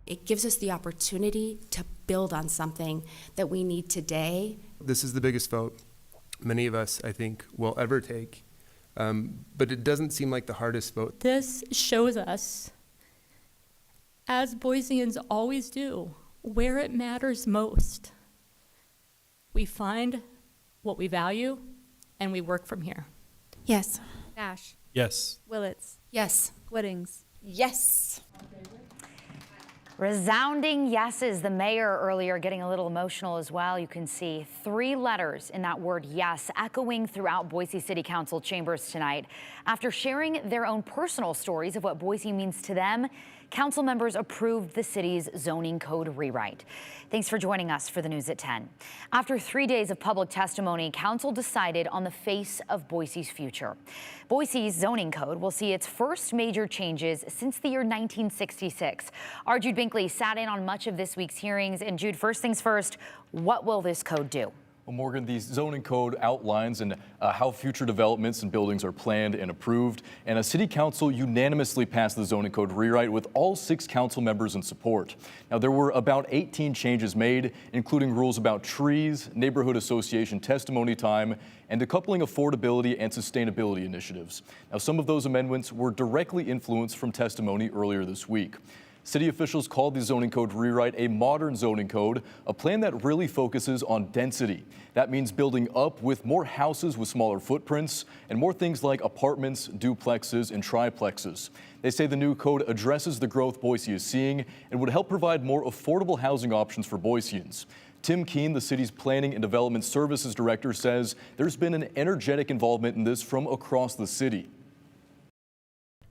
It gives us the opportunity to build on something that we need today. This is the biggest vote many of us, I think, will ever take. But it doesn't seem like the hardest vote. This shows us, as Boiseans always do, where it matters most. We find what we value, and we work from here. Yes. Nash. Yes. Willits. Yes. Whittings. Yes. Resounding yeses. The mayor earlier getting a little emotional as well. You can see 3 letters in that word yes echoing throughout Boise City Council chambers tonight. After sharing their own personal stories of what Boise means to them, council members approved the city's zoning code rewrite. Thanks for joining us for the news at 10. After 3 days of public testimony, council decided on the face of Boise's future. Boise's zoning code will see its first major changes since the year 1966. Our Jude Binkley sat in on much of this week's hearings. And Jude, first things first, what will this code do? Well, Morgan, the zoning code outlines how future developments and buildings are planned and approved, and a city council unanimously passed the zoning code rewrite with all 6 council members in support. Now, there were about 18 changes made, including rules about trees, neighborhood association testimony time, and decoupling affordability and sustainability initiatives. Now, some of those amendments were directly influenced from testimony earlier this week. City officials called the zoning code rewrite a modern zoning code, a plan that really focuses on density. That means building up with more houses with smaller footprints and more things like apartments, duplexes, and triplexes. They say the new code addresses the growth Boise is seeing and would help provide more affordable housing options for Boiseans. Tim Keene, the city's Planning and Development Services Director, says there's been an energetic involvement in this from across the city.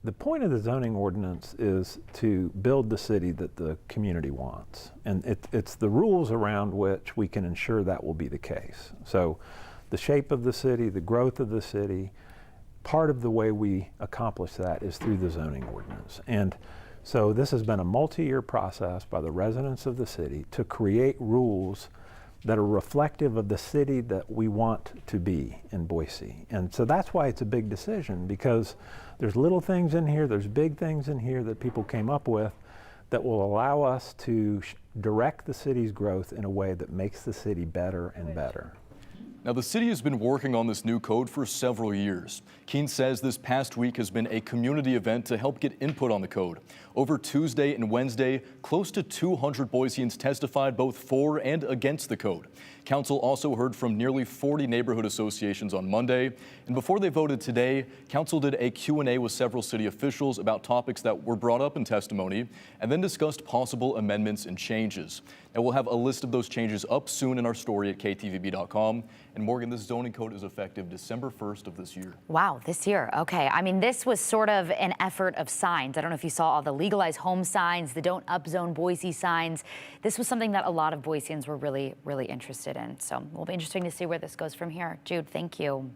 The point of the zoning ordinance is to build the city that the community wants. And it's the rules around which we can ensure that will be the case. So the shape of the city, the growth of the city, part of the way we accomplish that is through the zoning ordinance. And so this has been a multi-year process by the residents of the city to create rules that are reflective of the city that we want to be in Boise. And so that's why it's a big decision, because there's little things in here, there's big things in here that people came up with that will allow us to direct the city's growth in a way that makes the city better and better. Now, the city has been working on this new code for several years. Keene says this past week has been a community event to help get input on the code. Over Tuesday and Wednesday, close to 200 Boiseans testified both for and against the code. Council also heard from nearly 40 neighborhood associations on Monday. And before they voted today, Council did a Q&A with several city officials about topics that were brought up in testimony and then discussed possible amendments and changes. Now, we'll have a list of those changes up soon in our story at ktvb.com. And Morgan, this zoning code is effective December 1st of this year. Wow, this year. Okay. I mean, this was sort of an effort of signs. I don't know if you saw all the legalized home signs, the don't upzone Boise signs. This was something that a lot of Boiseans were really, really interested in. So it will be interesting to see where this goes from here. Jude, thank you.